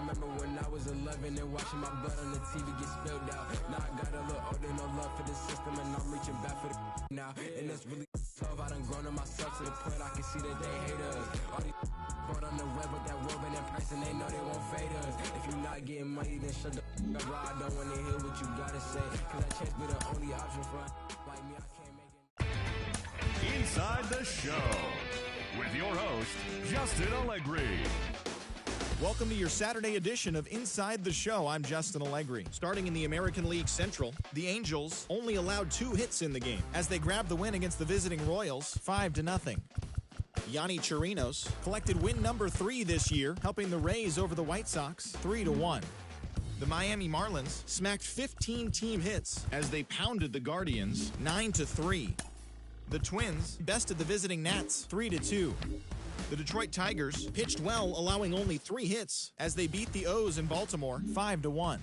remember when I was 11 and watching my blood on the TV get spilled out. Now I got a little older, no love for the system, and I'm reaching back for the now. And it's really tough. I done grown on myself to the point I can see that they hate us. All these brought on the web with that woman in person, they know they won't fade us. If you're not getting money, then shut the up. I don't want to hear what you gotta say, cause that chance be the only option for like me. I can't make it. Inside the Show with your host, Justin Allegri. Welcome to your Saturday edition of Inside the Show. I'm Justin Allegri. Starting in the American League Central, the Angels only allowed 2 hits in the game as they grabbed the win against the visiting Royals 5-0. Yonny Chirinos collected win number 3 this year, helping the Rays over the White Sox 3-1. The Miami Marlins smacked 15 team hits as they pounded the Guardians 9-3. The Twins bested the visiting Nats 3-2. The Detroit Tigers pitched well, allowing only 3 hits as they beat the O's in Baltimore 5-1.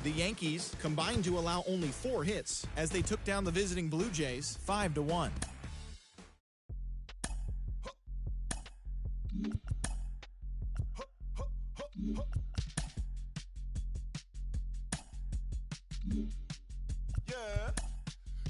The Yankees combined to allow only 4 hits as they took down the visiting Blue Jays 5-1. Yeah,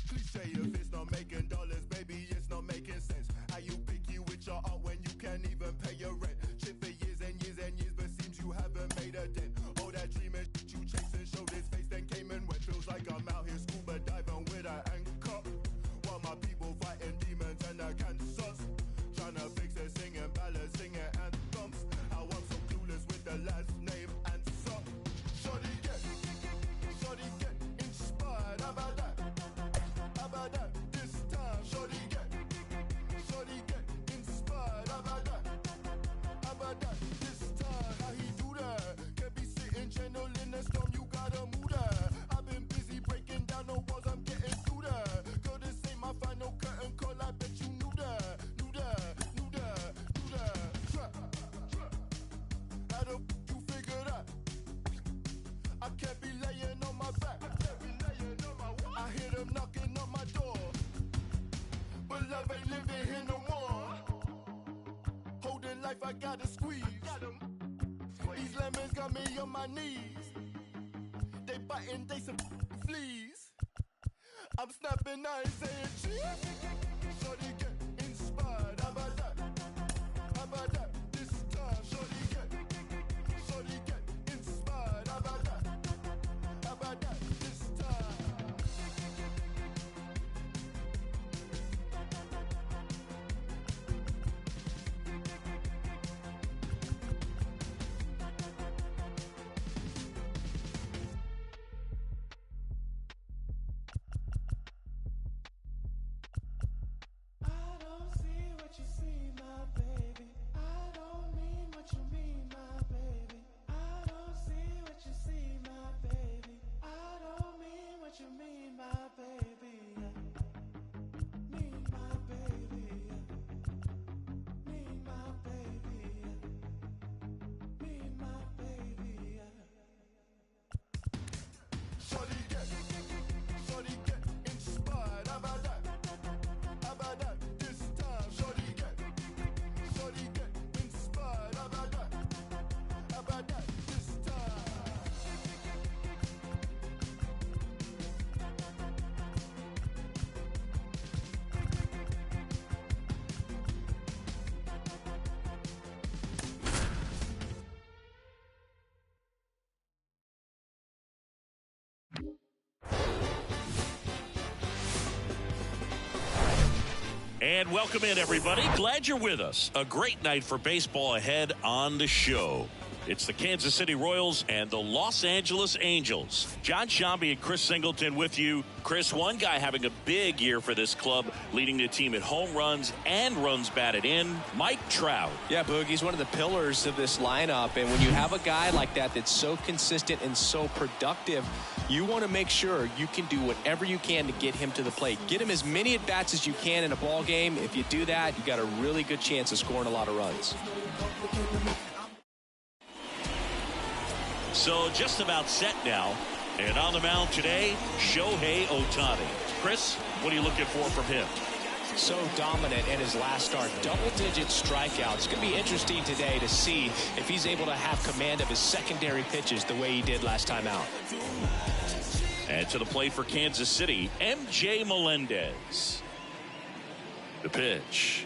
cliche if it's not making dollars, baby, it's not making sense. How you picky with your art when you can't even pay your rent? Shit for years and years and years, but seems you haven't made a dent. All that dreaming you chasing, showed his face, then came and went. Feels like I'm out here scuba diving with an anchor, while my people fighting demons and the cancers. Trying to fix it, singing ballads, singing anthems. I want so clueless with the last name and some. Shorty get inspired. How about that? How about that? This time, shorty get inspired. How about that? How about that? This time, how he do that? Can't be sitting channel in the storm, you gotta move that. I've been busy breaking down the walls, I'm getting through that. Girl, this ain't my final curtain call, I bet you knew that. Trap. How the you figure that? I can't be laying on my back. I hear them knocking on my door, but love ain't living here no more. Holding life, I gotta squeeze. These lemons got me on my knees. They biting, they some fleas. I'm snapping, I ain't saying cheese. Shorty get inspired. How about that? How about that? This time, shorty get inspired. How about that? How about that? This time. I don't see what you see, my baby. I don't mean what you mean, my baby. I don't see what you see, my baby. I don't mean what you mean, my baby. Mean my baby. Mean my baby. Mean my baby. Shorty get inspired. How about that? How about that? This time, shorty get inspired. How about that? How about that? This time. And welcome in, everybody. Glad you're with us. A great night for baseball ahead on the show. It's the Kansas City Royals and the Los Angeles Angels. John Shambi and Chris Singleton with you. Chris, one guy having a big year for this club, leading the team in home runs and runs batted in, Mike Trout. Yeah, Boog, he's one of the pillars of this lineup. And when you have a guy like that that's so consistent and so productive, you want to make sure you can do whatever you can to get him to the plate. Get him as many at-bats as you can in a ball game. If you do that, you got a really good chance of scoring a lot of runs. So just about set now. And on the mound today, Shohei Ohtani. Chris, what are you looking for from him? so dominant in his last start. Double-digit strikeouts. It's going to be interesting today to see if he's able to have command of his secondary pitches the way he did last time out. And to the plate for Kansas City, MJ Melendez. The pitch.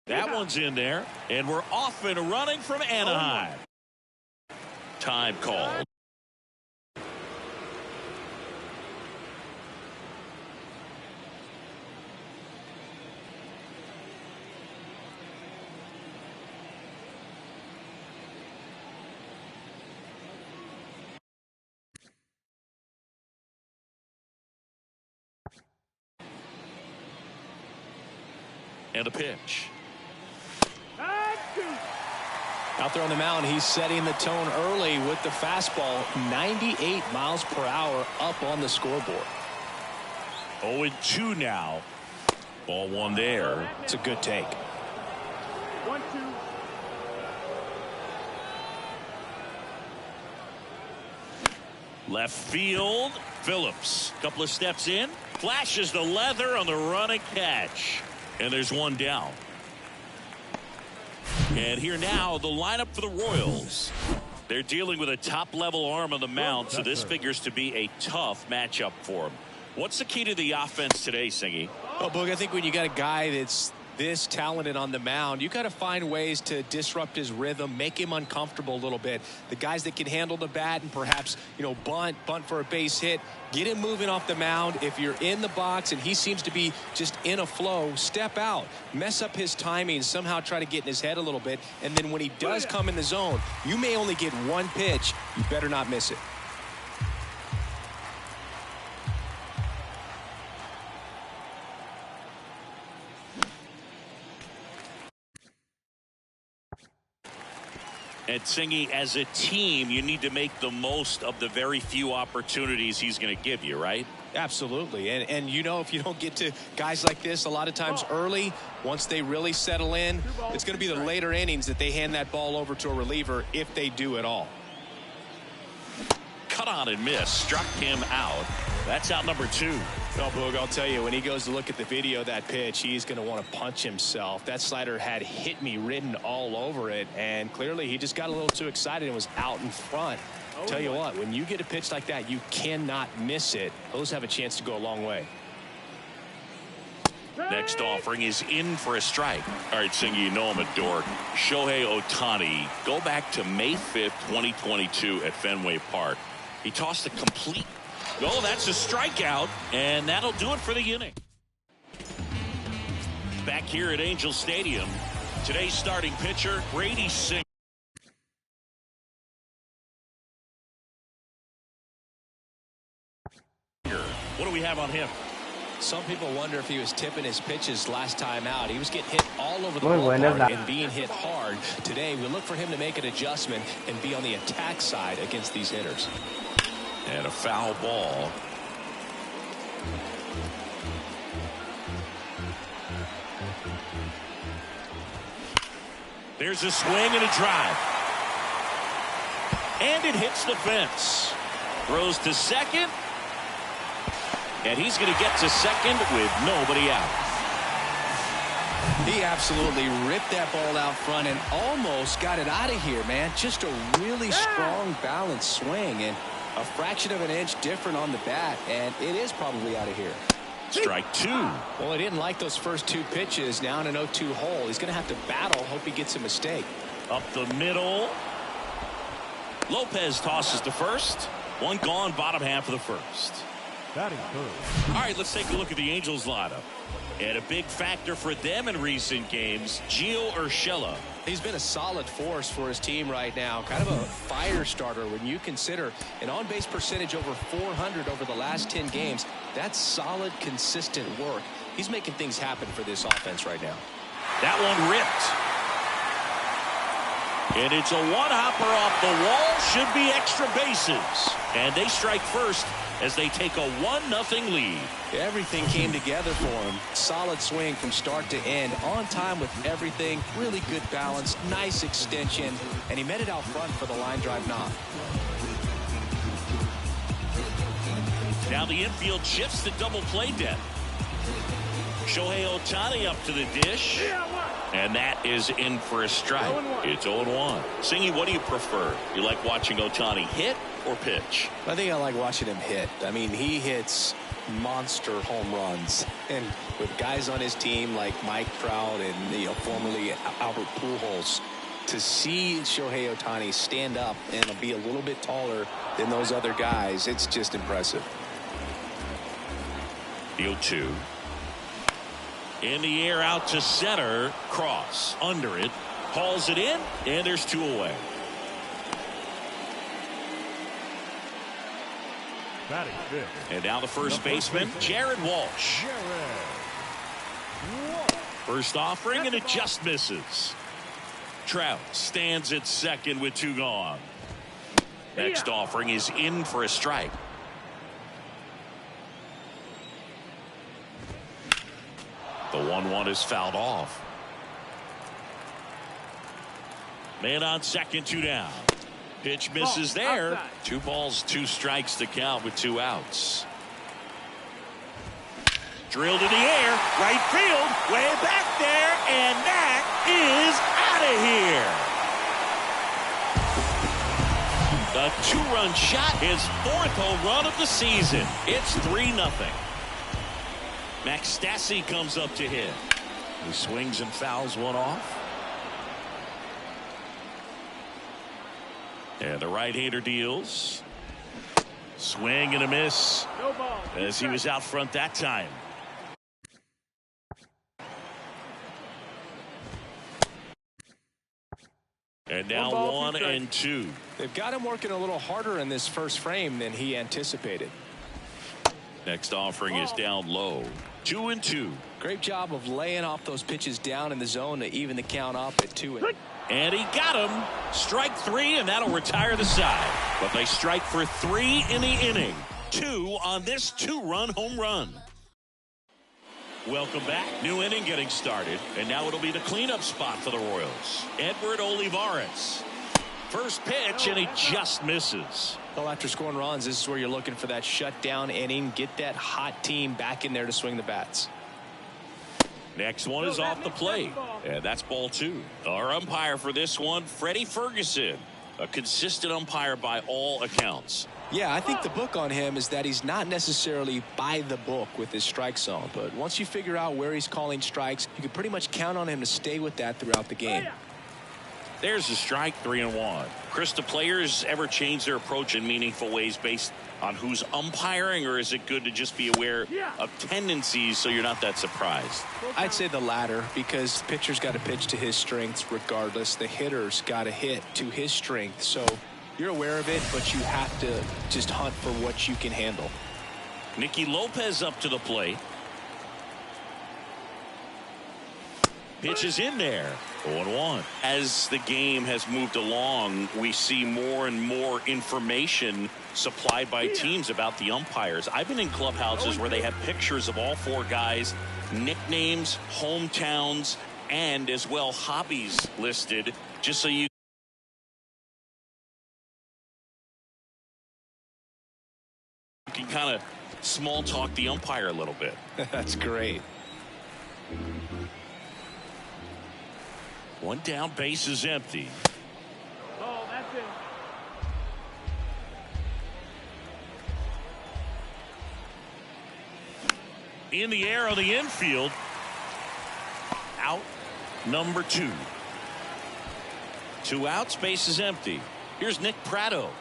That one's in there, and we're off and running from Anaheim. Time called. And a pitch. Out there on the mound, he's setting the tone early with the fastball. 98 miles per hour up on the scoreboard. 0-2 now. Ball one there. It's a good take. 1-2. Left field. Phillips. Couple of steps in. Flashes the leather on the running catch. And there's one down. And here now, the lineup for the Royals. They're dealing with a top-level arm on the mound, so this figures to be a tough matchup for them. What's the key to the offense today, Singy? Well, Boog, I think when you got a guy that's this talented on the mound, you got to find ways to disrupt his rhythm, make him uncomfortable a little bit. The guys that can handle the bat and perhaps, bunt for a base hit, get him moving off the mound. If you're in the box and he seems to be just in a flow, step out, mess up his timing, somehow try to get in his head a little bit. And then when he does come in the zone, you may only get one pitch. You better not miss it. And Singy, as a team, you need to make the most of the very few opportunities he's going to give you, right? Absolutely. And if you don't get to guys like this a lot of times early, once they really settle in, it's going to be the later innings that they hand that ball over to a reliever if they do at all. Cut on and miss. Struck him out. That's out number 2. Well, Boog, I'll tell you, when he goes to look at the video of that pitch, he's going to want to punch himself. That slider had hit me written all over it, and clearly he just got a little too excited and was out in front. Tell you what, when you get a pitch like that, you cannot miss it. Those have a chance to go a long way. Next offering is in for a strike. All right, Singy, you know I'm a dork. Shohei Ohtani, go back to May 5th, 2022 at Fenway Park. He tossed a complete. Oh, that's a strikeout, and that'll do it for the inning. Back here at Angel Stadium, today's starting pitcher, Brady Singer. What do we have on him? Some people wonder if he was tipping his pitches last time out. He was getting hit all over the ballpark and being hit hard. Today, we look for him to make an adjustment and be on the attack side against these hitters. And a foul ball. There's a swing and a drive. And it hits the fence. Throws to second. And he's going to get to second with nobody out. He absolutely ripped that ball out front and almost got it out of here, man. Just a really strong, balanced swing. And a fraction of an inch different on the bat, and it is probably out of here. Strike 2. Well, he didn't like those first 2 pitches. Now in an 0-2 hole. He's going to have to battle. Hope he gets a mistake. Up the middle. Lopez tosses to first. One gone, bottom half of the first. Batting third. All right, let's take a look at the Angels lineup. And a big factor for them in recent games, Gio Urshela. He's been a solid force for his team right now. Kind of a fire starter when you consider an on-base percentage over 400 over the last 10 games. That's solid, consistent work. He's making things happen for this offense right now. That one ripped. And it's a one-hopper off the wall. Should be extra bases. And they strike first as they take a 1-0 lead. Everything came together for him. Solid swing from start to end. On time with everything. Really good balance. Nice extension. And he met it out front for the line drive knock. Now the infield shifts to double play depth. Shohei Ohtani up to the dish. And that is in for a strike. It's 0-1. Singy, what do you prefer? You like watching Ohtani hit or pitch? I think I like watching him hit. I mean, he hits monster home runs. And with guys on his team like Mike Trout and, formerly Albert Pujols, to see Shohei Ohtani stand up and be a little bit taller than those other guys, it's just impressive. The 0-2. In the air out to center. Cross under it. Hauls it in. And there's 2 away. And now the first baseman, Jared Walsh. First offering, and it just misses. Trout stands at second with 2 gone. Next offering is in for a strike. The 1-1 is fouled off. Man on second, 2 down. Pitch misses there. 2 balls, 2 strikes to count with 2 outs. Drilled in the air, right field, way back there, and that is out of here. The 2-run shot, his 4th home run of the season. It's 3-0. Max Stassi comes up to hit. He swings and fouls one off. And the right-hander deals. Swing and a miss as he was out front that time. And now 1-2. They've got him working a little harder in this first frame than he anticipated. Next offering is down low. 2-2. Great job of laying off those pitches down in the zone to even the count up at 2. And he got him. Strike 3, and that'll retire the side. But they strike for 3 in the inning. 2 on this 2-run home run. Welcome back. New inning getting started. And now it'll be the cleanup spot for the Royals. Edward Olivares. First pitch, and he just misses. Well, after scoring runs, this is where you're looking for that shutdown inning. Get that hot team back in there to swing the bats. Next one is off the plate. And that's ball 2. Our umpire for this one, Freddie Ferguson. A consistent umpire by all accounts. Yeah, I think the book on him is that he's not necessarily by the book with his strike zone. But once you figure out where he's calling strikes, you can pretty much count on him to stay with that throughout the game. There's a strike, 3-1. Chris, do players ever change their approach in meaningful ways based on who's umpiring, or is it good to just be aware of tendencies so you're not that surprised? I'd say the latter, because the pitcher's got to pitch to his strengths regardless. The hitter's got to hit to his strength. So you're aware of it, but you have to just hunt for what you can handle. Nicky Lopez up to the plate. Pitch is in there. 0-1. As the game has moved along, we see more and more information supplied by teams about the umpires. I've been in clubhouses where they have pictures of all 4 guys, nicknames, hometowns, and as well hobbies listed, just so you can kind of small talk the umpire a little bit. That's great. 1 down, base is empty. Oh, that's it. In the air on the infield. Out number 2. 2 outs, base is empty. Here's Nick Pratto.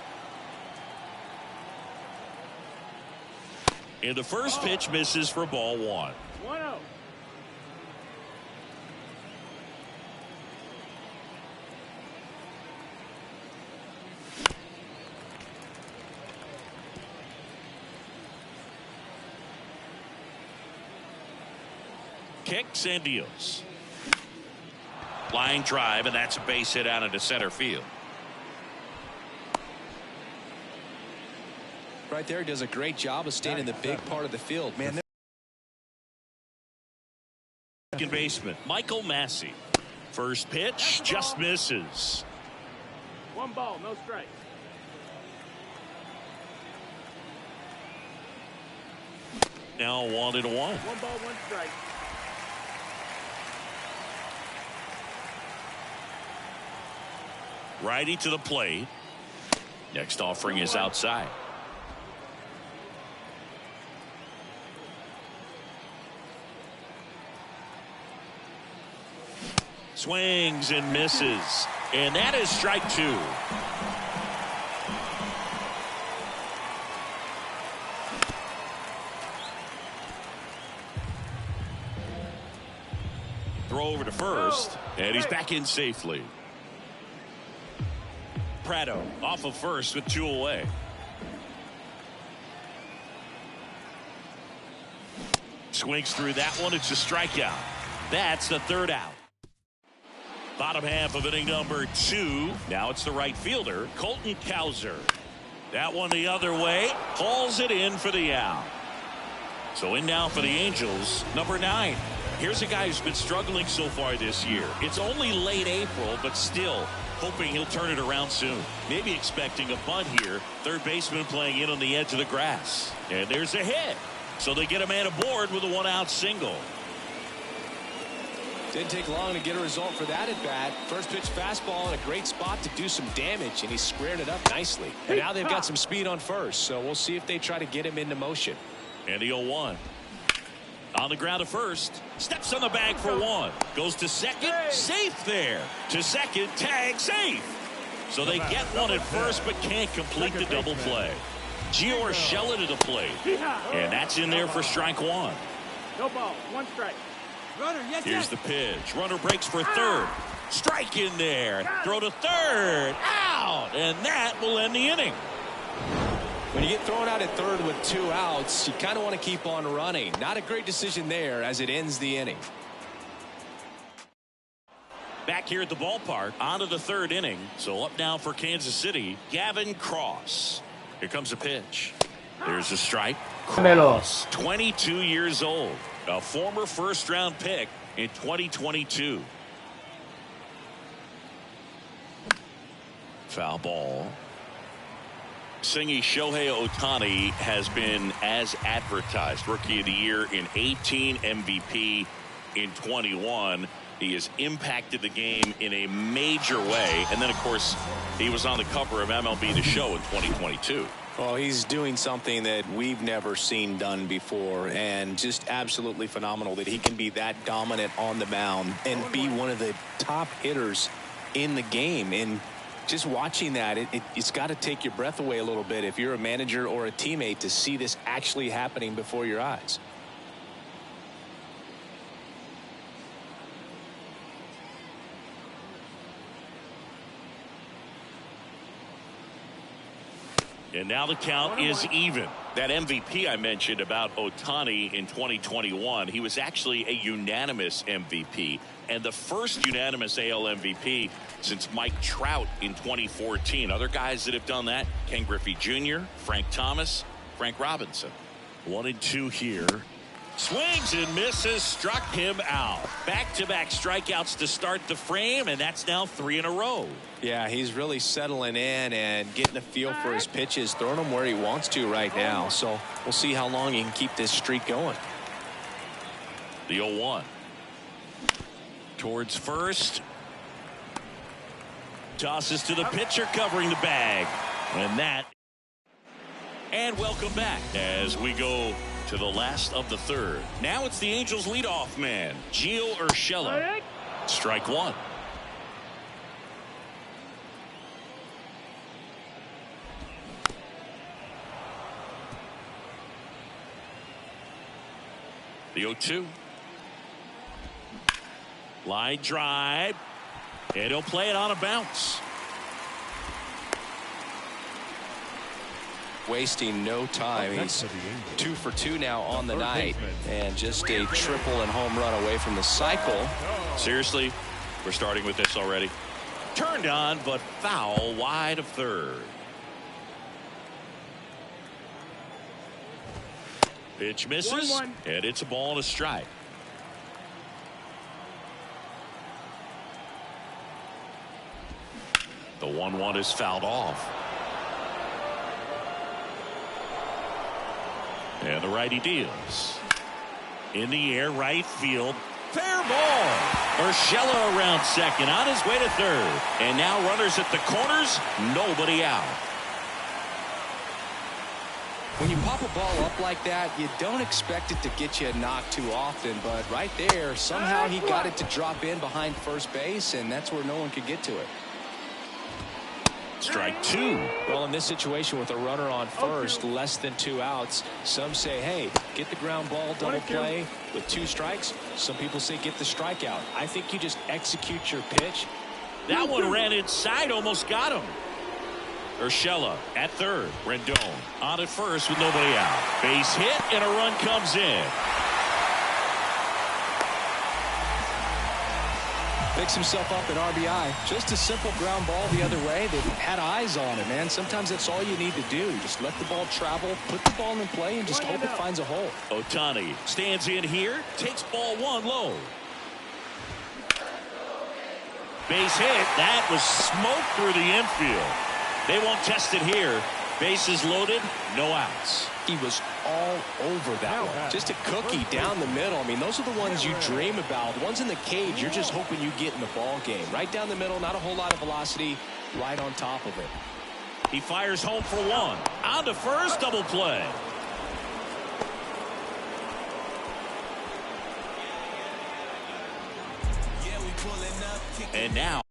And the first pitch misses for ball 1. 1-0. kicks and deals. Line drive, and that's a base hit out into center field. Right there, he does a great job of staying in the big part of the field. Man, second baseman Michael Massey. First pitch just misses. 1 ball, no strike. Now 1-1. 1 ball, 1 strike. Righty to the plate. Next offering is outside. Swings and misses. And that is strike 2. Throw over to first. And he's back in safely. Prado off of first with 2 away. Swings through that one. It's a strikeout. That's the 3rd out. Bottom half of inning number 2. Now it's the right fielder, Colton Cowser. That one the other way. Hauls it in for the out. So in now for the Angels, number 9. Here's a guy who's been struggling so far this year. It's only late April, but still hoping he'll turn it around soon. Maybe expecting a bunt here. Third baseman playing in on the edge of the grass. And there's a hit. So they get a man aboard with a 1-out single. Didn't take long to get a result for that at bat. First pitch fastball in a great spot to do some damage, and he squared it up nicely. And now they've got some speed on first, so we'll see if they try to get him into motion. And the 0-1. On the ground to first. Steps on the bag for 1. Goes to second. Safe there. To second. Tag safe. So they get one at first but can't complete the double play. Gio Urshela to the plate. And that's in there for strike 1. No ball, 1 strike. Runner, yes, here's the pitch. Runner breaks for third. Strike in there. Throw to third. Out. And that will end the inning. When you get thrown out at third with 2 outs, you kind of want to keep on running. Not a great decision there as it ends the inning. Back here at the ballpark, on to the 3rd inning. So up now for Kansas City, Gavin Cross. Here comes a pitch. There's a strike. Cross, 22 years old. A former 1st-round pick in 2022. Foul ball. Singy Shohei Ohtani has been as advertised. Rookie of the Year in 18, MVP in 21. He has impacted the game in a major way. And then, of course, he was on the cover of MLB The Show in 2022. Well, he's doing something that we've never seen done before, and just absolutely phenomenal that he can be that dominant on the mound and be one of the top hitters in the game. And just watching that, it's got to take your breath away a little bit if you're a manager or a teammate to see this actually happening before your eyes. And now the count is even. That MVP I mentioned about Ohtani in 2021, he was actually a unanimous MVP and the first unanimous AL MVP since Mike Trout in 2014. Other guys that have done that, Ken Griffey Jr., Frank Thomas, Frank Robinson. 1-2 here. Swings and misses, struck him out. Back-to-back strikeouts to start the frame, and that's now 3 in a row. Yeah, he's really settling in and getting a feel for his pitches, throwing them where he wants to right now. So we'll see how long he can keep this streak going. The 0-1. Towards first. Tosses to the pitcher covering the bag. And welcome back as we go to the last of the 3rd. Now it's the Angels leadoff man, Gio Urshela. Strike 1. The 0-2. Line drive. And he'll play it on a bounce. wasting no time. He's 2 for 2 now on the night, and just a triple and home run away from the cycle. Seriously, we're starting with this already. Turned on, but foul wide of third. Pitch misses, 1-1. and it's a ball and a strike. The 1-1 is fouled off. And the righty deals. In the air, right field. Fair ball. Urshela around second, on his way to third. And now runners at the corners, nobody out. When you pop a ball up like that, you don't expect it to get you a knock too often, but right there, somehow he got it to drop in behind first base, and that's where no one could get to it. Strike 2. Well, in this situation with a runner on first, less than 2 outs, some say, hey, get the ground ball, double play with 2 strikes. Some people say get the strikeout. I think you just execute your pitch. That one ran inside, almost got him. Urshela at third. Rendon on at first with nobody out. Base hit, and a run comes in. Picks himself up at RBI. Just a simple ground ball the other way. They had eyes on it, man. Sometimes that's all you need to do. Just let the ball travel, put the ball in play, and just hope it finds a hole. Ohtani stands in here, takes ball 1 low. Base hit. That was smoke through the infield. They won't test it here. Bases loaded, no outs. He was all over that one. Just a cookie down the middle. I mean, those are the ones you dream about. The ones in the cage, you're just hoping you get in the ball game. Right down the middle, not a whole lot of velocity, right on top of it. He fires home for 1. On to first, double play. And now.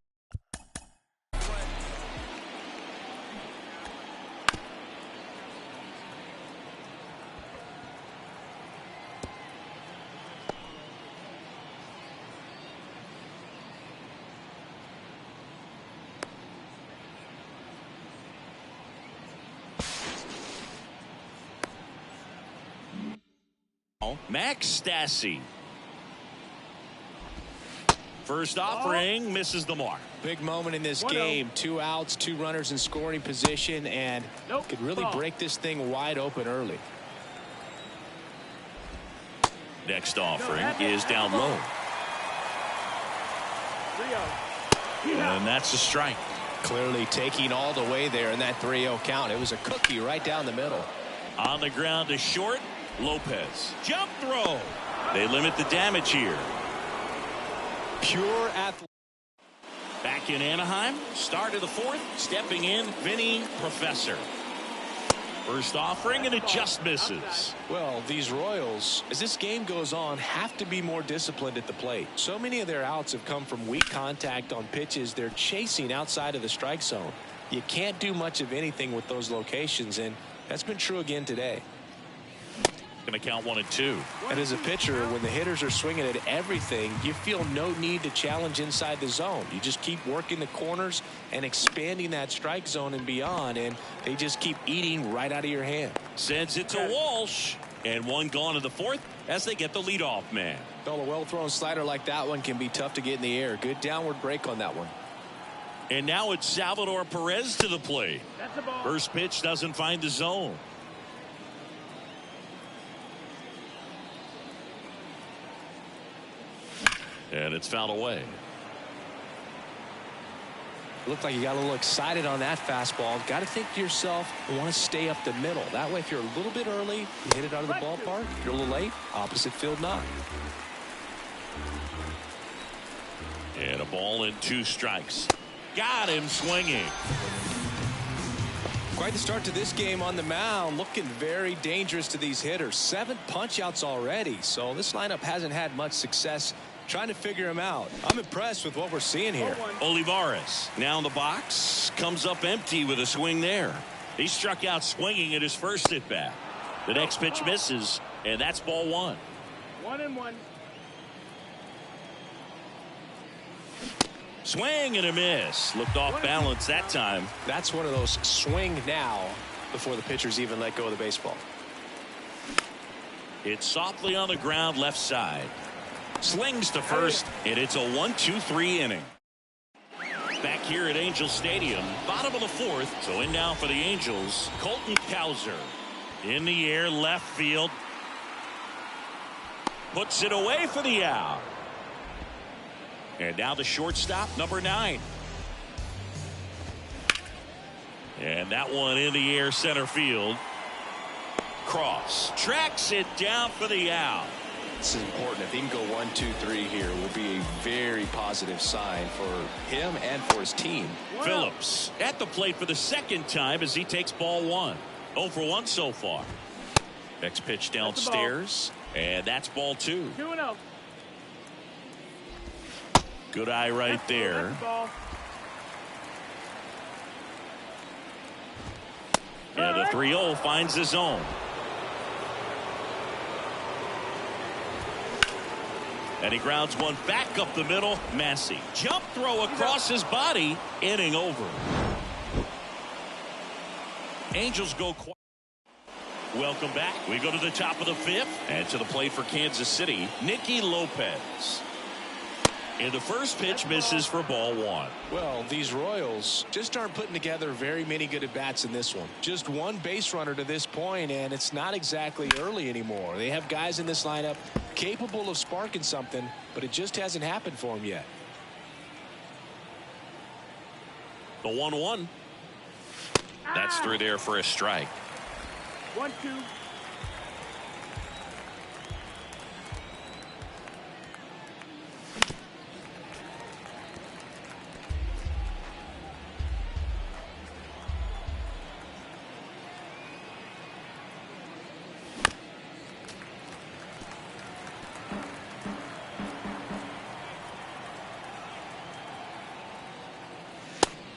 Max Stassi. First offering, misses the mark. Big moment in this game. 2 outs, 2 runners in scoring position, and could really break this thing wide open early. Next offering is down low. 3-0. And that's a strike. Clearly taking all the way there in that 3-0 count. It was a cookie right down the middle. On the ground to short. Lopez. Jump throw. They limit the damage here. Pure athletic. Back in Anaheim. Start of the 4th. Stepping in, Vinny Professor. First offering, and it just misses. Well, these Royals, as this game goes on, have to be more disciplined at the plate. So many of their outs have come from weak contact on pitches they're chasing outside of the strike zone. You can't do much of anything with those locations, and that's been true again today. Going to count 1 and 2. And as a pitcher, when the hitters are swinging at everything, you feel no need to challenge inside the zone. You just keep working the corners and expanding that strike zone and beyond, and they just keep eating right out of your hand. Sends it to Walsh, and 1 gone in the 4th as they get the leadoff man. Well, a well-thrown slider like that one can be tough to get in the air. Good downward break on that one. And now it's Salvador Perez to the plate. That's the ball. First pitch doesn't find the zone. And it's fouled away. Looked like you got a little excited on that fastball. Got to think to yourself, you want to stay up the middle. That way, if you're a little bit early, you hit it out of the ballpark. If you're a little late, opposite field knock. And a ball and 2 strikes. Got him swinging. Quite the start to this game on the mound. Looking very dangerous to these hitters. 7 punch outs already. So this lineup hasn't had much success trying to figure him out. I'm impressed with what we're seeing here. Olivares now in the box, comes up empty with a swing there. He struck out swinging at his first at bat. The next pitch misses, and that's ball 1. 1-1. Swing and a miss. Looked off balance that time. That's one of those swing now, before the pitchers even let go of the baseball. It's softly on the ground left side. Slings to first, and it's a 1-2-3 inning. Back here at Angel Stadium, bottom of the fourth. So in now for the Angels, Colton Cowser. In the air, left field. Puts it away for the out. And now the shortstop, number 9. And that one in the air, center field. Cross tracks it down for the out. This is important. If he can go 1-2-3 here, will be a very positive sign for him and for his team. Phillips at the plate for the second time as he takes ball 1. 0 for 1 so far. Next pitch downstairs, and that's ball 2. 2-0. Good eye right there. And the 3-0 finds the zone. And he grounds one back up the middle. Massey. Jump throw across his body. Inning over. Angels go quiet. Welcome back. We go to the top of the 5th. And to the plate for Kansas City, Nicky Lopez. And the first pitch misses for ball 1. Well, these Royals just aren't putting together very many good at-bats in this one. Just one base runner to this point, and it's not exactly early anymore. They have guys in this lineup capable of sparking something, but it just hasn't happened for them yet. The 1-1. That's through there for a strike. 1-2.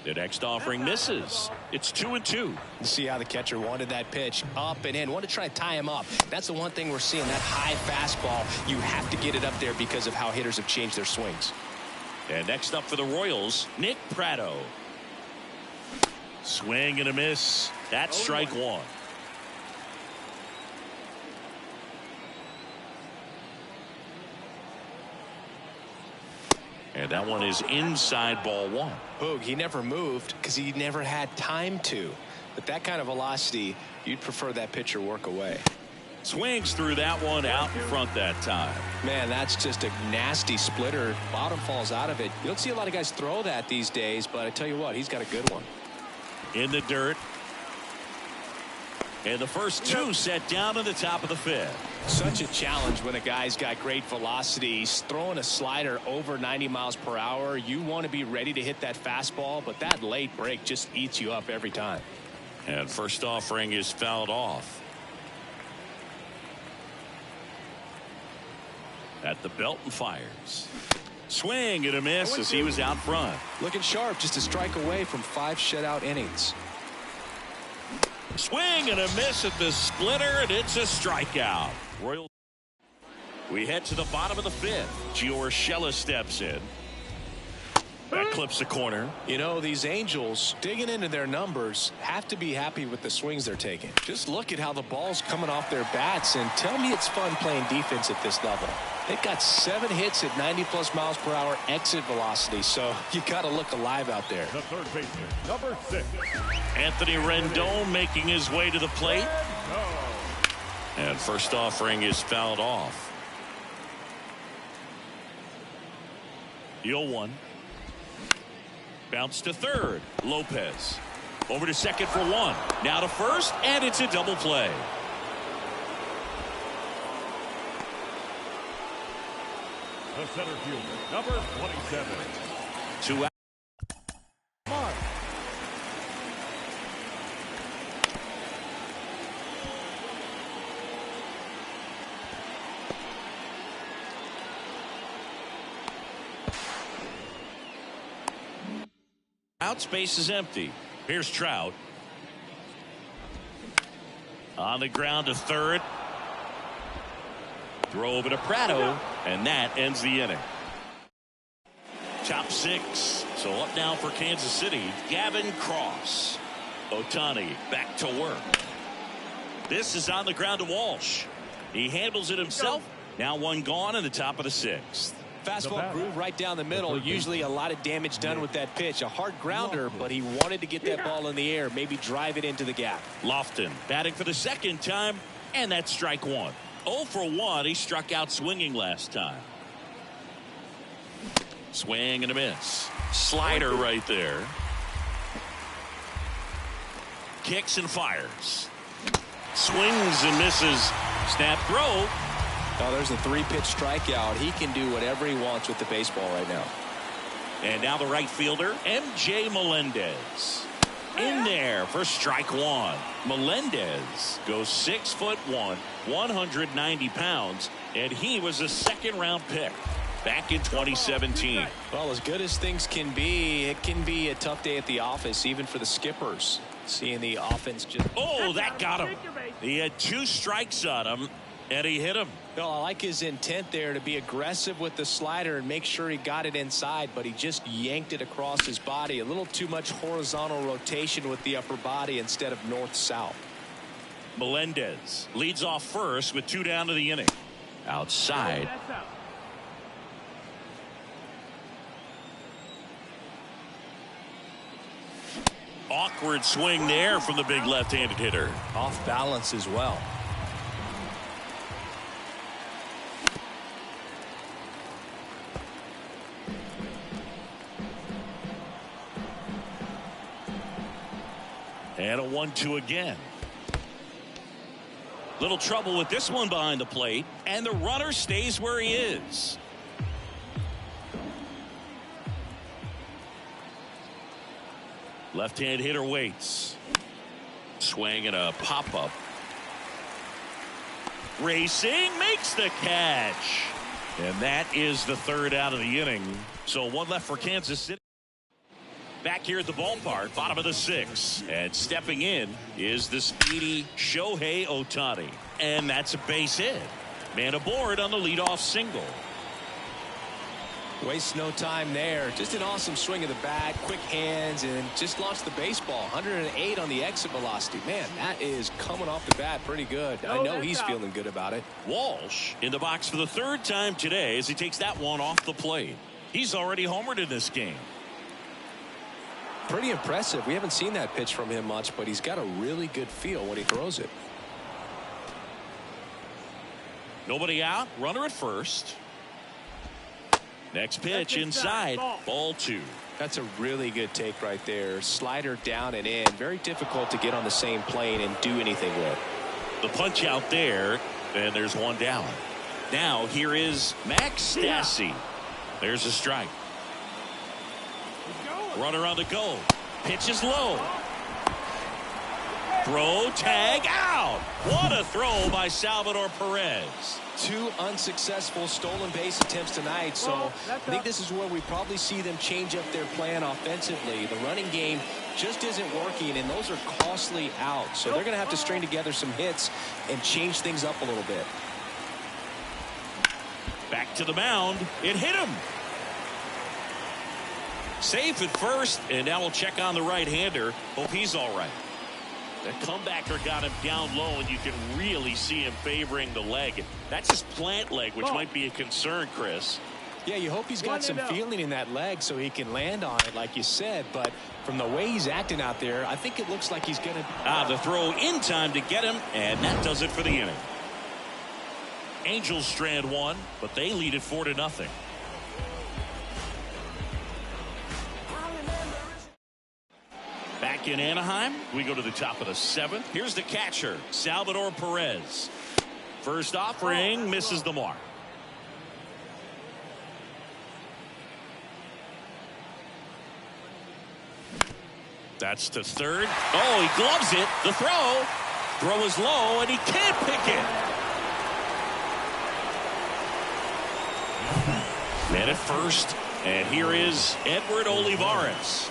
The next offering misses. It's 2-2. You see how the catcher wanted that pitch up and in. Wanted to try to tie him up. That's the one thing we're seeing. That high fastball, you have to get it up there because of how hitters have changed their swings. And next up for the Royals, Nick Pratto. Swing and a miss. That's strike 1. And that one is inside ball 1. Boog, he never moved because he never had time to. But that kind of velocity, you'd prefer that pitcher work away. Swings through that one out in front that time. Man, that's just a nasty splitter. Bottom falls out of it. You don't see a lot of guys throw that these days, but I tell you what, he's got a good one. In the dirt. And the first 2 set down in the top of the 5th. Such a challenge when a guy's got great velocity. He's throwing a slider over 90 miles per hour. You want to be ready to hit that fastball, but that late break just eats you up every time. And first offering is fouled off. At the belt and fires. Swing and a miss as he was out front. Looking sharp, just a strike away from 5 shutout innings. Swing and a miss at the splitter, and it's a strikeout. Royals. We head to the bottom of the 5th. Gio Urshela steps in. That clips the corner. You know, these Angels, digging into their numbers, have to be happy with the swings they're taking. Just look at how the ball's coming off their bats, and tell me it's fun playing defense at this level. They've got 7 hits at 90+ miles per hour exit velocity, so you got to look alive out there. The third baseman, number 6. Anthony Rendon making his way to the plate. And first offering is fouled off. The 0-1. Bounce to third. Lopez. Over to second for 1. Now to first, and it's a double play. The center fielder, number 27. 2 out. Mark. Out space is empty. Here's Trout. On the ground to third. Throw over to Pratto, and that ends the inning. Top 6. So up now for Kansas City, Gavin Cross. Ohtani back to work. This is on the ground to Walsh. He handles it himself. Now one gone in the top of the 6th. Fastball groove right down the middle. Usually a lot of damage done with that pitch. A hard grounder, but he wanted to get that ball in the air, maybe drive it into the gap. Lofton batting for the 2nd time, and that's strike 1. 0 for 1. He struck out swinging last time. Swing and a miss. Slider right there. Kicks and fires. Swings and misses. Snap throw. Oh, there's a 3-pitch strikeout. He can do whatever he wants with the baseball right now. And now the right fielder, MJ Melendez. In there for strike 1. Melendez goes 6'1", 190 pounds, and he was a 2nd-round pick back in 2017. Well, as good as things can be, it can be a tough day at the office, even for the skippers. Seeing the offense just... Oh, that got him. He had 2 strikes on him, and he hit him. Well, I like his intent there to be aggressive with the slider and make sure he got it inside, but he just yanked it across his body. A little too much horizontal rotation with the upper body instead of north-south. Melendez leads off first with 2 down to the inning. Outside. Awkward swing there from the big left-handed hitter. Off balance as well. And a 1-2 again. Little trouble with this one behind the plate, and the runner stays where he is. Left-hand hitter waits. Swing and a pop-up. Racing makes the catch. And that is the 3rd out of the inning. So 1 left for Kansas City. Back here at the ballpark, bottom of the 6th. And stepping in is the speedy Shohei Ohtani. And that's a base hit. Man aboard on the leadoff single. Wastes no time there. Just an awesome swing of the bat, quick hands, and just launched the baseball. 108 on the exit velocity. Man, that is coming off the bat pretty good. I know he's feeling good about it. Walsh in the box for the 3rd time today as he takes that one off the plate. He's already homered in this game. Pretty impressive. We haven't seen that pitch from him much, but he's got a really good feel when he throws it. Nobody out. Runner at first. Next pitch inside. Ball 2. That's a really good take right there. Slider down and in. Very difficult to get on the same plane and do anything with. The punch out there, and there's 1 down. Now here is Max Stassi. There's a strike. Runner on the go. Pitch is low. Throw, tag, out. What a throw by Salvador Perez. 2 unsuccessful stolen base attempts tonight, so I think this is where we probably see them change up their plan offensively. The running game just isn't working, and those are costly outs, so they're going to have to string together some hits and change things up a little bit. Back to the mound. It hit him. Safe at first, and now we'll check on the right-hander. Hope he's all right. The comebacker got him down low, and you can really see him favoring the leg. That's his plant leg, which might be a concern, Chris. Yeah, you hope he's got some feeling in that leg so he can land on it, like you said. But from the way he's acting out there, I think it looks like he's going to... The throw in time to get him, and that does it for the inning. Angels strand 1, but they lead it 4-0. Back in Anaheim, we go to the top of the 7th. Here's the catcher, Salvador Perez. First offering misses the mark. That's to 3rd. Oh, he gloves it. The throw is low, and he can't pick it. Man at first, and here is Edward Olivares.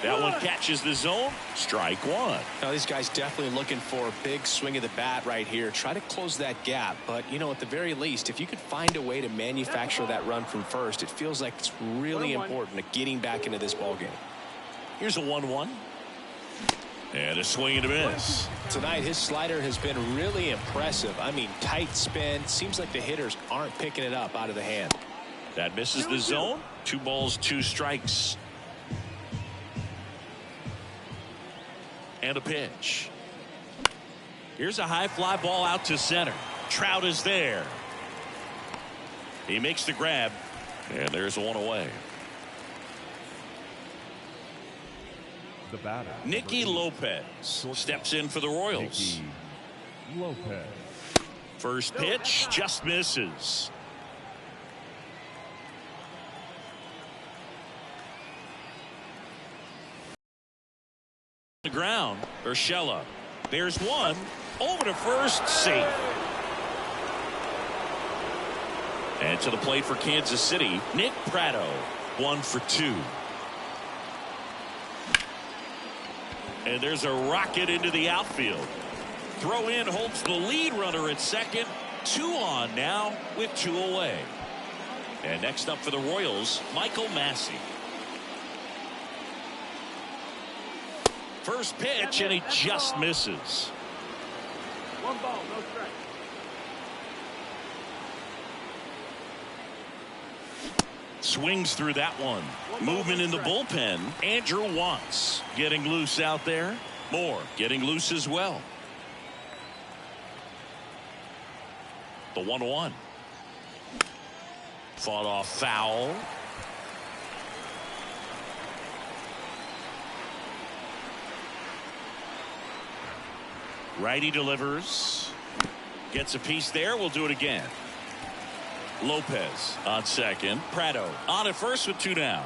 That one catches the zone. Strike 1. Now, these guys definitely looking for a big swing of the bat right here. Try to close that gap. But, you know, at the very least, if you could find a way to manufacture that run from first, it feels like it's really important to getting back into this ball game. Here's a 1-1. And a swing and a miss. Tonight, his slider has been really impressive. I mean, tight spin. Seems like the hitters aren't picking it up out of the hand. That misses the zone. 2 balls, 2 strikes. And a pitch. Here's a high fly ball out to center. Trout is there. He makes the grab. And there's one away. The batter, Nicky Lopez steps in for the Royals. Nicky Lopez. First pitch just misses. The ground, Urshela. There's one over to first, safe. And to the plate for Kansas City, Nick Pratto, 1 for 2. And there's a rocket into the outfield. Throw in holds the lead runner at second. 2 on now with 2 away. And next up for the Royals, Michael Massey. First pitch, and he just misses. 1 ball, no strike. Swings through that one. Movement in the bullpen. Andrew Wantz getting loose out there. Moore getting loose as well. The 1-1. Fought off foul. Righty delivers. Gets a piece there. We'll do it again. Lopez on second. Pratto on at first with 2 down.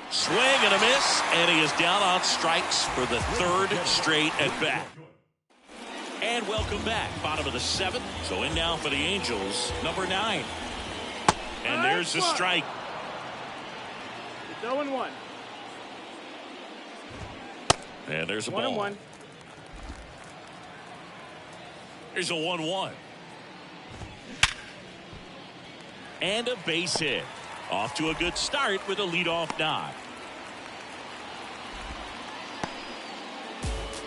Swing and a miss, and he is down on strikes for the 3rd straight at bat. And welcome back. Bottom of the 7th. So in now for the Angels, number 9. And there's the strike. It's 0-1. And there's a 1 ball. 1. Here's a 1-1. And a base hit. Off to a good start with a leadoff knock.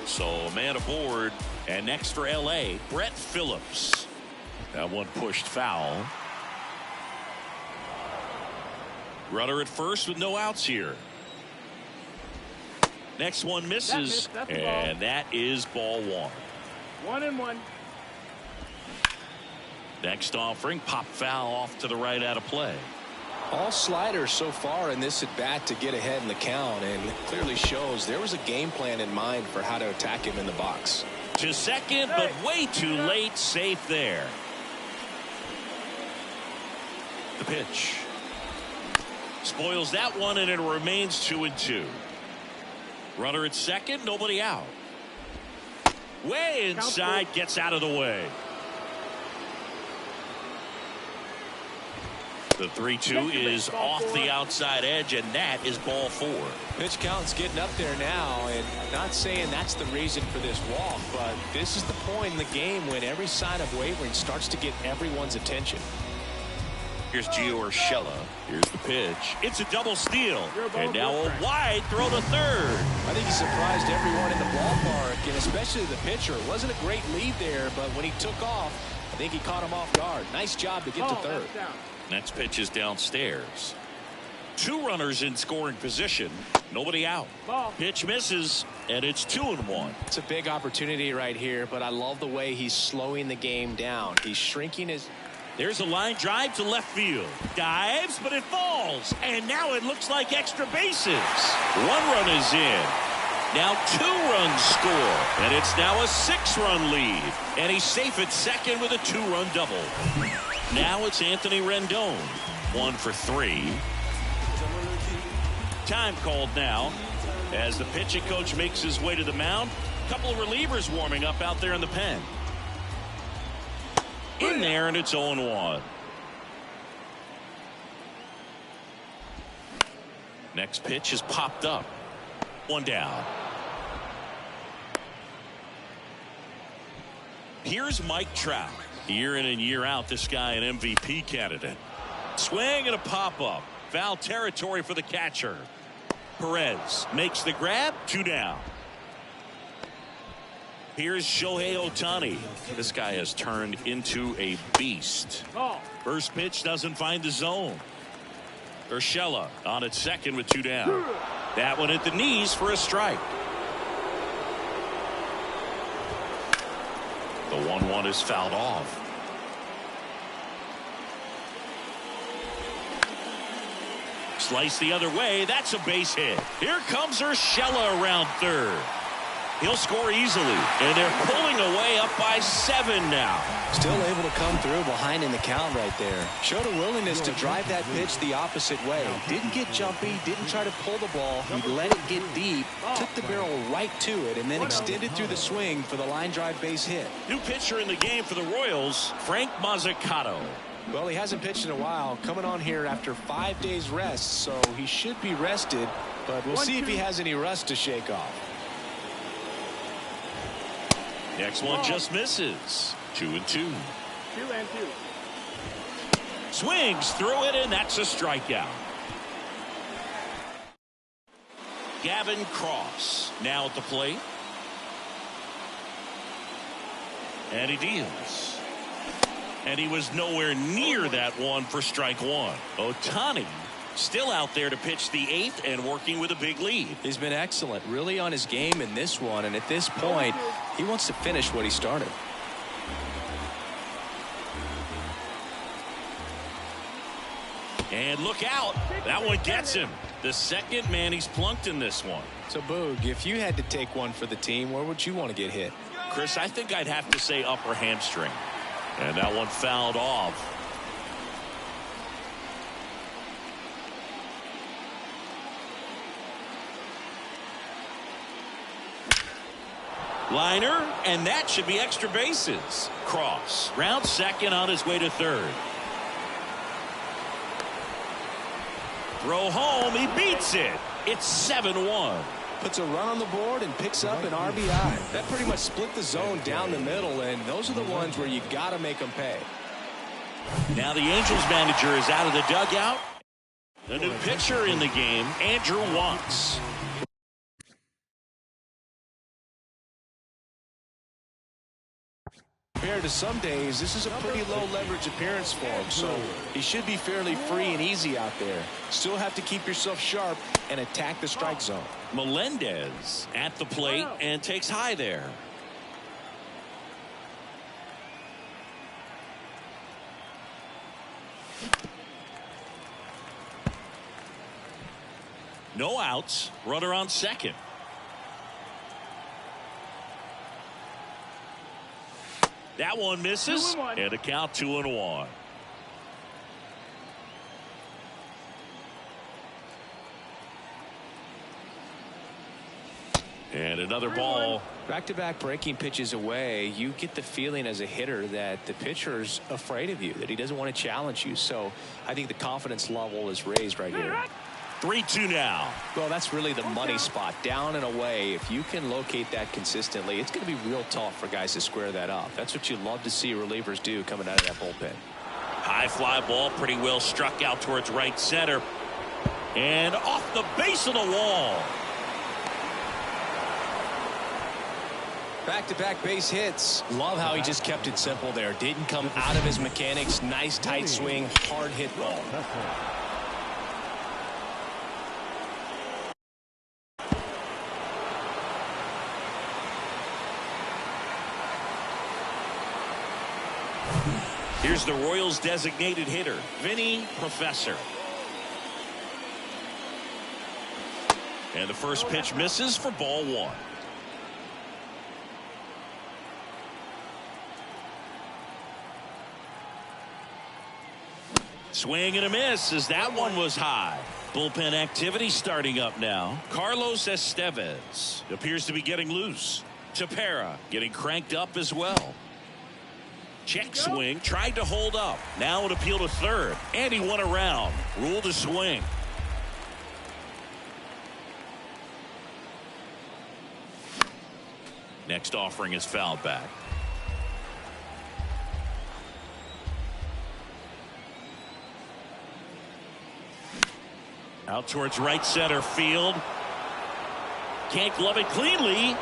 So a man aboard. And next for LA, Brett Phillips. That one pushed foul. Runner at first with no outs here. Next one misses. And that is ball 1. 1-1. Next offering, pop foul off to the right out of play. All sliders so far in this at bat to get ahead in the count, and it clearly shows there was a game plan in mind for how to attack him in the box. To second, but way too late. Safe there. The pitch. Spoils that one, and it remains 2-2. Runner at second, nobody out. Way inside, gets out of the way. The 3-2 is off the outside edge, and that is ball 4. Pitch count's getting up there now, and not saying that's the reason for this walk, but this is the point in the game when every sign of wavering starts to get everyone's attention. Here's Gio Urshela. Here's the pitch. It's a double steal. And now a wide throw to third. I think he surprised everyone in the ballpark, and especially the pitcher. It wasn't a great lead there, but when he took off, I think he caught him off guard. Nice job to get to third. Next pitch is downstairs. 2 runners in scoring position. Nobody out. Pitch misses, and it's 2-1. It's a big opportunity right here, but I love the way he's slowing the game down. He's shrinking his... There's a line drive to left field. Dives, but it falls. And now it looks like extra bases. 1 run is in. Now 2 runs score. And it's now a 6-run lead. And he's safe at second with a 2-run double. Now it's Anthony Rendon. 1 for 3. Time called now as the pitching coach makes his way to the mound. A couple of relievers warming up out there in the pen. In there, and it's 0-1. Next pitch is popped up. 1 down. Here's Mike Trout. Year in and year out, this guy an MVP candidate. Swing and a pop-up. Foul territory for the catcher. Perez makes the grab. 2 down. Here's Shohei Ohtani. This guy has turned into a beast. First pitch doesn't find the zone. Urshela on at second with 2 down. That one at the knees for a strike. The 1-1 is fouled off. Slice the other way. That's a base hit. Here comes Urshela around third. He'll score easily, and they're pulling away up by 7 now. Still able to come through behind in the count right there. Showed a willingness to drive that pitch the opposite way. Didn't get jumpy, didn't try to pull the ball. He let it get deep, took the barrel right to it, and then extended through the swing for the line drive base hit. New pitcher in the game for the Royals, Frank Mazzucato. Well, he hasn't pitched in a while, coming on here after 5 days rest, so he should be rested, but we'll see if he has any rust to shake off. Next one just misses. 2-2. 2-2. Swings through it, and that's a strikeout. Gavin Cross now at the plate. And he deals. And he was nowhere near that one for strike 1. Ohtani still out there to pitch the 8th and working with a big lead. He's been excellent, really on his game in this one, and at this point he wants to finish what he started. And look out, that one gets him. The second man he's plunked in this one. So Boog, if you had to take one for the team, where would you want to get hit? Chris, I think I'd have to say upper hamstring. And that one fouled off. Liner, and that should be extra bases. Cross round second on his way to third. Throw home, he beats it. It's 7-1. Puts a run on the board and picks up an RBI. That pretty much split the zone down the middle, and those are the ones where you got to make them pay. Now the Angels manager is out of the dugout. The new pitcher in the game, Andrew Wantz. Compared to some days, this is a pretty low leverage appearance for him, so he should be fairly free and easy out there. Still have to keep yourself sharp and attack the strike zone. Melendez at the plate and takes high there. No outs, runner on second. That one misses, and a count 2-1. And another ball. Back-to-back breaking pitches away, you get the feeling as a hitter that the pitcher's afraid of you, that he doesn't want to challenge you. So I think the confidence level is raised right here. 3-2 now. Well, that's really the money spot, down and away. If you can locate that consistently, it's going to be real tough for guys to square that up. That's what you love to see relievers do coming out of that bullpen. High fly ball, pretty well struck out towards right center. And off the base of the wall. Back-to-back base hits. Love how he just kept it simple there. Didn't come out of his mechanics. Nice tight swing, hard hit ball. Here's the Royals designated hitter, Vinny Professor. And the first pitch misses for ball 1. Swing and a miss as that one was high. Bullpen activity starting up now. Carlos Estevez appears to be getting loose. Tepera getting cranked up as well. Check swing, tried to hold up. Now an appeal to third, and he won around. Ruled a swing. Next offering is fouled back. Out towards right center field. Can't glove it cleanly.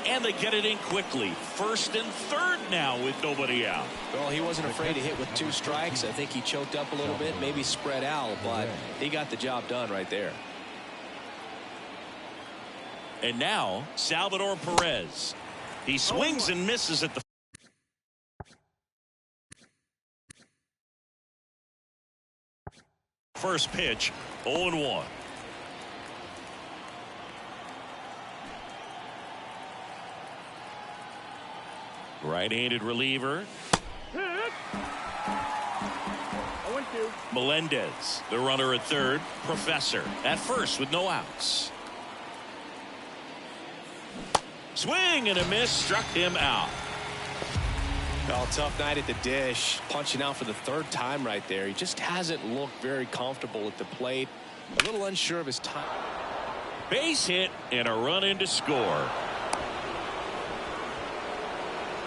And they get it in quickly. First and third now with nobody out. Well, he wasn't afraid to hit with 2 strikes. I think he choked up a little bit, maybe spread out, but he got the job done right there. And now Salvador Perez. He swings and misses at the first pitch. 0-1. Right-handed reliever. 0-2. Melendez, the runner at third. Professor at first with no outs. Swing and a miss, struck him out. Well, tough night at the dish, punching out for the 3rd time right there. He just hasn't looked very comfortable at the plate. A little unsure of his time. Base hit and a run in to score.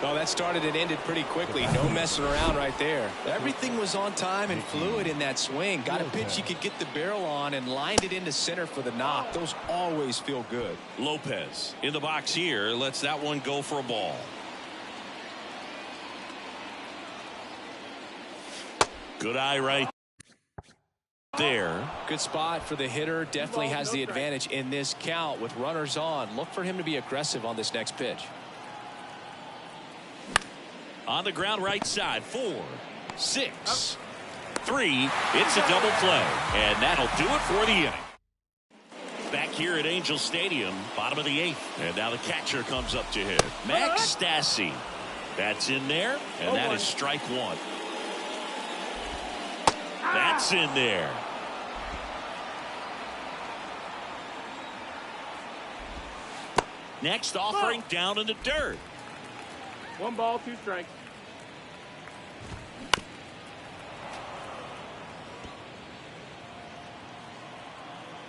Well, that started and ended pretty quickly. No messing around right there. Everything was on time and fluid in that swing. Got a pitch you could get the barrel on and lined it into center for the knock. Those always feel good. Lopez in the box here lets that one go for a ball. Good eye right there. Good spot for the hitter. Definitely has the advantage in this count with runners on. Look for him to be aggressive on this next pitch. On the ground right side. 4, 6, 3. It's a double play. And that'll do it for the inning. Back here at Angel Stadium, bottom of the 8th. And now the catcher comes up to hit. Max Stassi. That's in there. And that is strike 1. That's in there. Next offering down in the dirt. 1 ball, 2 strikes.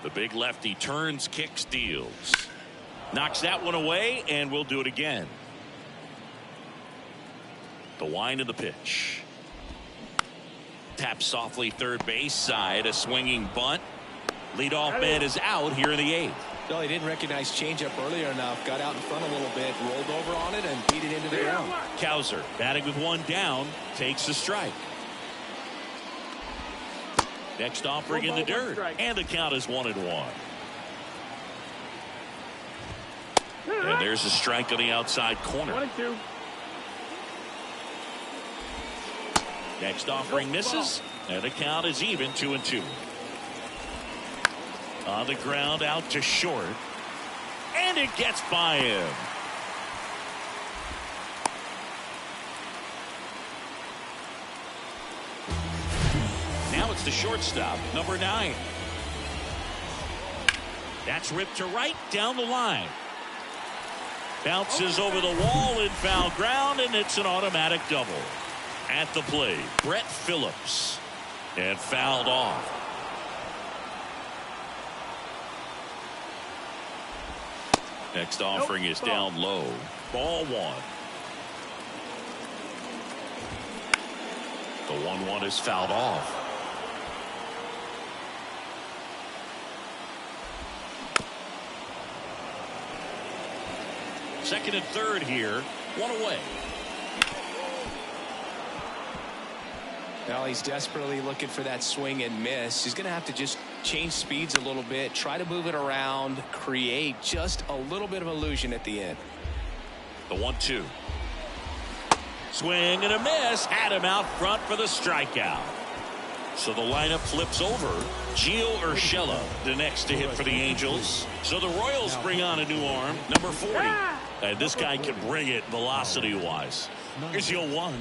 The big lefty turns, kicks, deals. Knocks that one away, and we'll do it again. The wind of the pitch. Tap softly third base side. A swinging bunt. Leadoff man is out here in the 8th. Well, he didn't recognize changeup earlier enough. Got out in front a little bit, rolled over on it, and beat it into the ground. Cowser batting with 1 down, takes a strike. Next offering in the dirt, and the count is 1-1. And there's a strike on the outside corner. 1-2. Next offering misses, and the count is even 2-2. On the ground out to short, and it gets by him. Now it's the shortstop, number 9. That's ripped to right down the line. Bounces over the wall in foul ground, and it's an automatic double. At the plate, Brett Phillips, and fouled off. Next offering is down low. Ball 1. The 1-1 is fouled off. Second and third here. 1 away. Now he's desperately looking for that swing and miss. He's going to have to just change speeds a little bit, try to move it around, create just a little bit of illusion at the end. The 1-2. Swing and a miss. Had him out front for the strikeout. So the lineup flips over. Gio Urshela, the next to hit for the Angels. So the Royals bring on a new arm, number 40. And this guy can bring it velocity-wise. Here's your 1.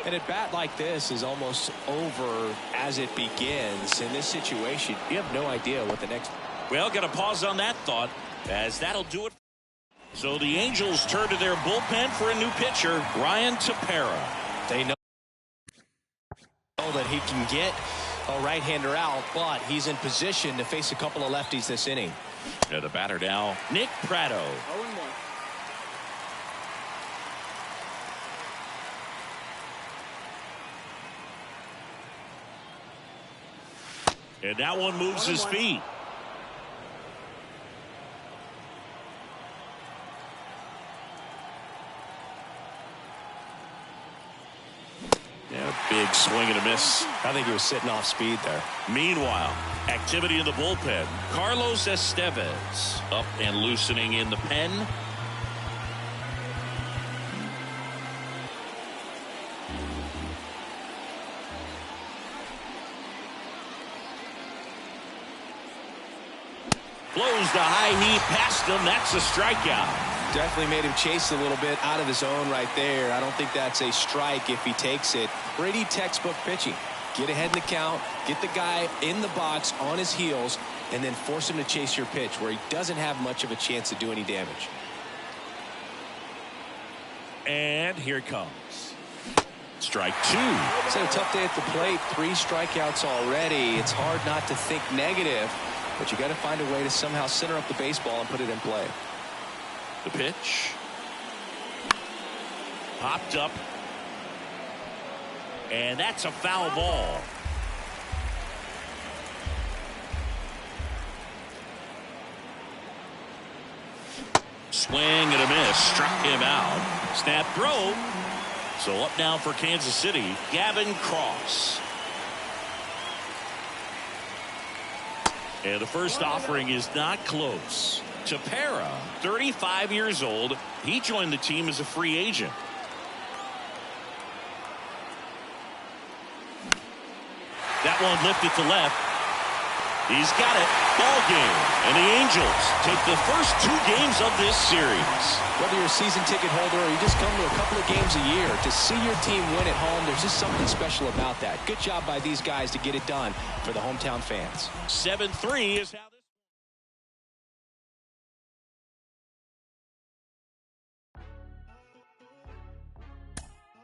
And a bat like this is almost over as it begins. In this situation, you have no idea what the next. Well, got to pause on that thought, as that'll do it. So the Angels turn to their bullpen for a new pitcher, Ryan Tepera. They know that he can get a right-hander out, but he's in position to face a couple of lefties this inning. The batter now, Nick Pratto. 0-1. And that one moves his feet. Yeah, big swing and a miss. I think he was sitting off speed there. Meanwhile, activity in the bullpen. Carlos Estevez up and loosening in the pen. Blows the high heat past him. That's a strikeout. Definitely made him chase a little bit out of his zone right there. I don't think that's a strike if he takes it. Pretty textbook pitching. Get ahead in the count, get the guy in the box on his heels, and then force him to chase your pitch where he doesn't have much of a chance to do any damage. And here it comes. Strike two. It's had a tough day at the plate. 3 strikeouts already. It's hard not to think negative, but you got to find a way to somehow center up the baseball and put it in play. The pitch. Popped up. And that's a foul ball. Swing and a miss. Struck him out. Snap throw. So up now for Kansas City, Gavin Cross. And the first offering is not close. Tepera, 35 years old. He joined the team as a free agent. That one lifted to left. He's got it. Ball game. And the Angels take the first 2 games of this series. Whether you're a season ticket holder or you just come to a couple of games a year, to see your team win at home, there's just something special about that. Good job by these guys to get it done for the hometown fans. 7-3 is how